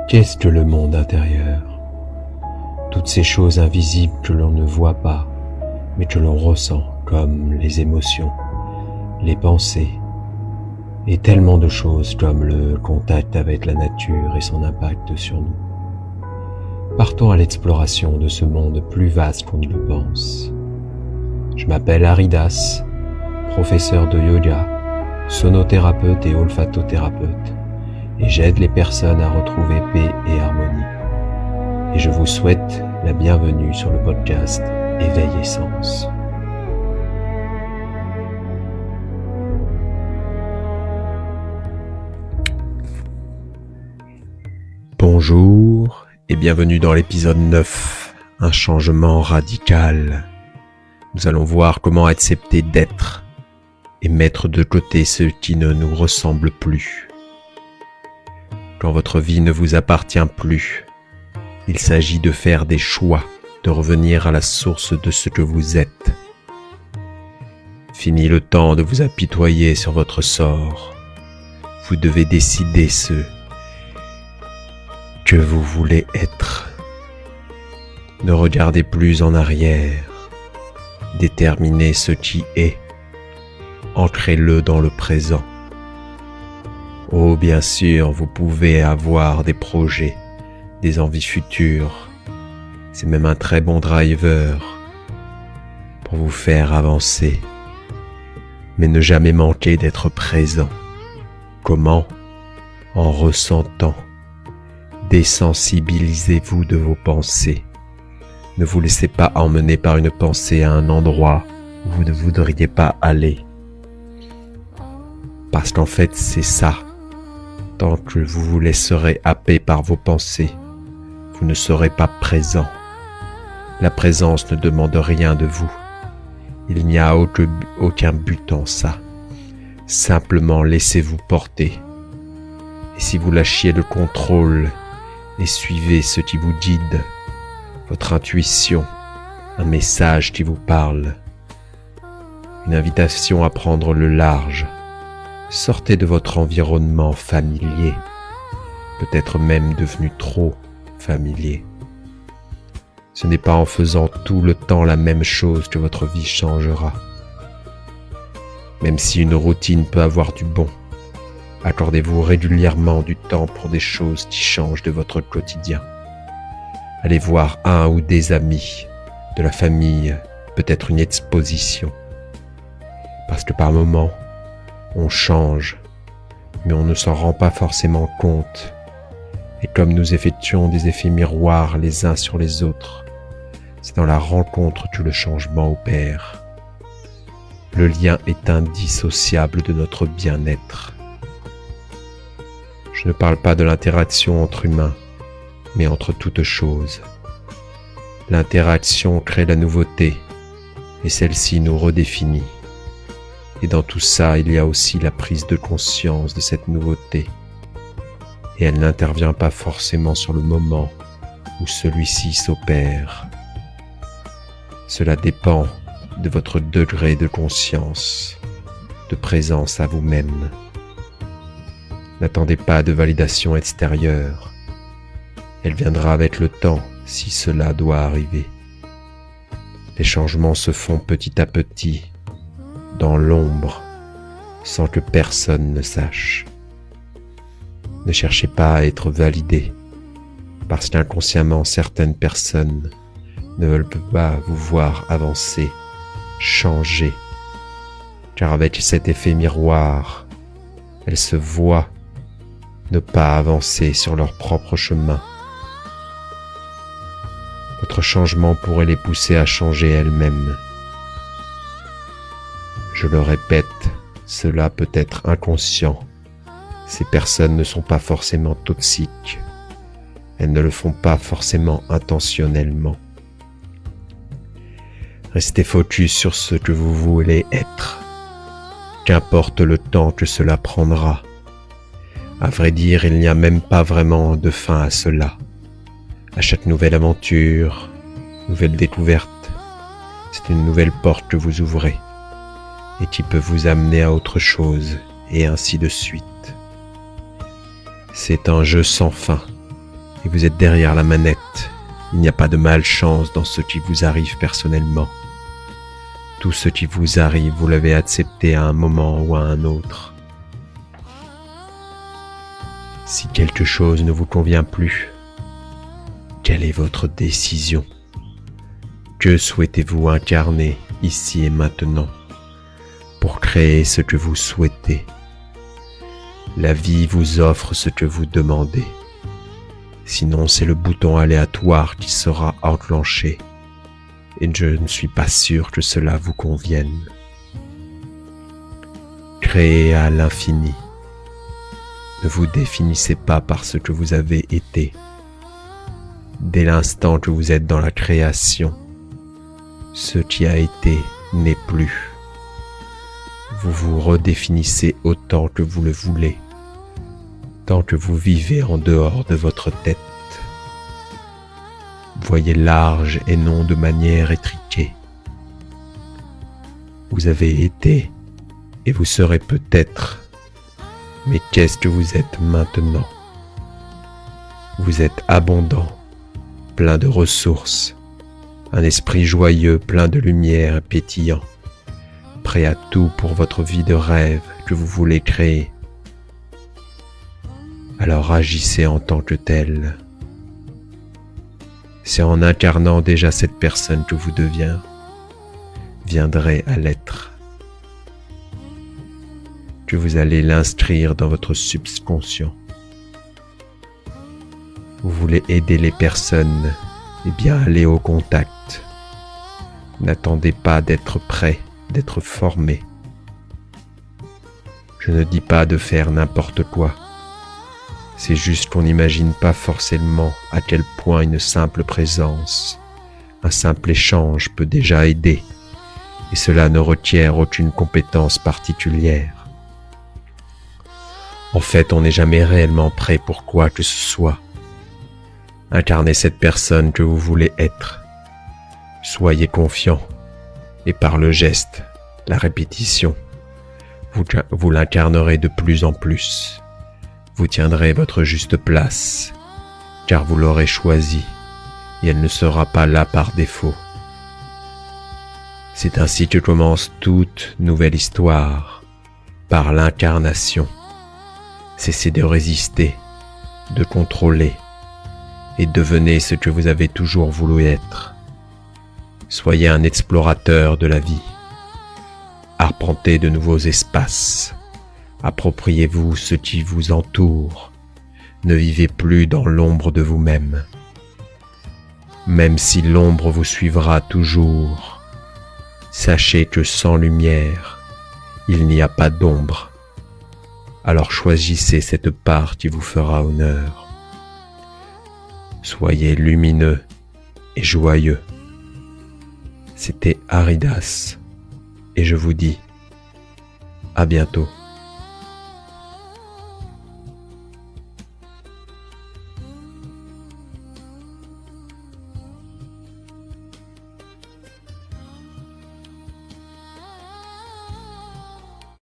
Qu'est-ce que le monde intérieur? Toutes ces choses invisibles que l'on ne voit pas, mais que l'on ressent, comme les émotions, les pensées, et tellement de choses comme le contact avec la nature et son impact sur nous. Partons à l'exploration de ce monde plus vaste qu'on ne le pense. Je m'appelle Haridas, professeur de yoga, sonothérapeute et olfatothérapeute, et j'aide les personnes à retrouver paix et harmonie. Et je vous souhaite la bienvenue sur le podcast Éveil et Sens. Bonjour et bienvenue dans l'épisode 9, un changement radical. Nous allons voir comment accepter d'être et mettre de côté ce qui ne nous ressemble plus. Quand votre vie ne vous appartient plus, il s'agit de faire des choix, de revenir à la source de ce que vous êtes. Fini le temps de vous apitoyer sur votre sort. Vous devez décider ce que vous voulez être. Ne regardez plus en arrière. Déterminez ce qui est. Ancrez-le dans le présent. Oh, bien sûr, vous pouvez avoir des projets, des envies futures. C'est même un très bon driver pour vous faire avancer. Mais ne jamais manquer d'être présent. Comment? En ressentant. Désensibilisez-vous de vos pensées. Ne vous laissez pas emmener par une pensée à un endroit où vous ne voudriez pas aller. Parce qu'en fait, c'est ça. Tant que vous vous laisserez happer par vos pensées, vous ne serez pas présent. La présence ne demande rien de vous. Il n'y a aucun but en ça. Simplement laissez-vous porter. Et si vous lâchiez le contrôle et suivez ce qui vous guide, votre intuition, un message qui vous parle, une invitation à prendre le large, sortez de votre environnement familier, peut-être même devenu trop familier. Ce n'est pas en faisant tout le temps la même chose que votre vie changera. Même si une routine peut avoir du bon, accordez-vous régulièrement du temps pour des choses qui changent de votre quotidien. Allez voir un ou des amis, de la famille, peut-être une exposition. Parce que par moments, on change, mais on ne s'en rend pas forcément compte. Et comme nous effectuons des effets miroirs les uns sur les autres, c'est dans la rencontre que le changement opère. Le lien est indissociable de notre bien-être. Je ne parle pas de l'interaction entre humains, mais entre toutes choses. L'interaction crée la nouveauté, et celle-ci nous redéfinit. Et dans tout ça, il y a aussi la prise de conscience de cette nouveauté. Et elle n'intervient pas forcément sur le moment où celui-ci s'opère. Cela dépend de votre degré de conscience, de présence à vous-même. N'attendez pas de validation extérieure. Elle viendra avec le temps si cela doit arriver. Les changements se font petit à petit, dans l'ombre, sans que personne ne sache. Ne cherchez pas à être validé, parce qu'inconsciemment certaines personnes ne veulent pas vous voir avancer, changer, car avec cet effet miroir, elles se voient ne pas avancer sur leur propre chemin. Votre changement pourrait les pousser à changer elles-mêmes. Je le répète, cela peut être inconscient. Ces personnes ne sont pas forcément toxiques. Elles ne le font pas forcément intentionnellement. Restez focus sur ce que vous voulez être. Qu'importe le temps que cela prendra. À vrai dire, il n'y a même pas vraiment de fin à cela. À chaque nouvelle aventure, nouvelle découverte, c'est une nouvelle porte que vous ouvrez et qui peut vous amener à autre chose et ainsi de suite. C'est un jeu sans fin et vous êtes derrière la manette. Il n'y a pas de malchance dans ce qui vous arrive personnellement. Tout ce qui vous arrive, vous l'avez accepté à un moment ou à un autre. Si quelque chose ne vous convient plus, quelle est votre décision? Que souhaitez-vous incarner ici et maintenant pour créer ce que vous souhaitez? La vie vous offre ce que vous demandez. Sinon, c'est le bouton aléatoire qui sera enclenché. Et je ne suis pas sûr que cela vous convienne. Créez à l'infini. Ne vous définissez pas par ce que vous avez été. Dès l'instant que vous êtes dans la création, ce qui a été n'est plus. Vous vous redéfinissez autant que vous le voulez, tant que vous vivez en dehors de votre tête. Voyez large et non de manière étriquée. Vous avez été et vous serez peut-être, mais qu'est-ce que vous êtes maintenant? Vous êtes abondant, plein de ressources, un esprit joyeux, plein de lumière et pétillant, prêt à tout pour votre vie de rêve que vous voulez créer. Alors agissez en tant que tel. C'est en incarnant déjà cette personne que vous viendrez à l'être, que vous allez l'inscrire dans votre subconscient. Vous voulez aider les personnes, eh bien allez au contact. N'attendez pas d'être prêt, d'être formé. Je ne dis pas de faire n'importe quoi. C'est juste qu'on n'imagine pas forcément à quel point une simple présence, un simple échange peut déjà aider, et cela ne requiert aucune compétence particulière. En fait, on n'est jamais réellement prêt pour quoi que ce soit. Incarnez cette personne que vous voulez être. Soyez confiant, et par le geste, la répétition, vous l'incarnerez de plus en plus. Vous tiendrez votre juste place, car vous l'aurez choisie, et elle ne sera pas là par défaut. C'est ainsi que commence toute nouvelle histoire, par l'incarnation. Cessez de résister, de contrôler, et devenez ce que vous avez toujours voulu être. Soyez un explorateur de la vie. Arpentez de nouveaux espaces. Appropriez-vous ce qui vous entoure. Ne vivez plus dans l'ombre de vous-même. Même si l'ombre vous suivra toujours, sachez que sans lumière, il n'y a pas d'ombre. Alors choisissez cette part qui vous fera honneur. Soyez lumineux et joyeux. C'était Aridas, et je vous dis à bientôt.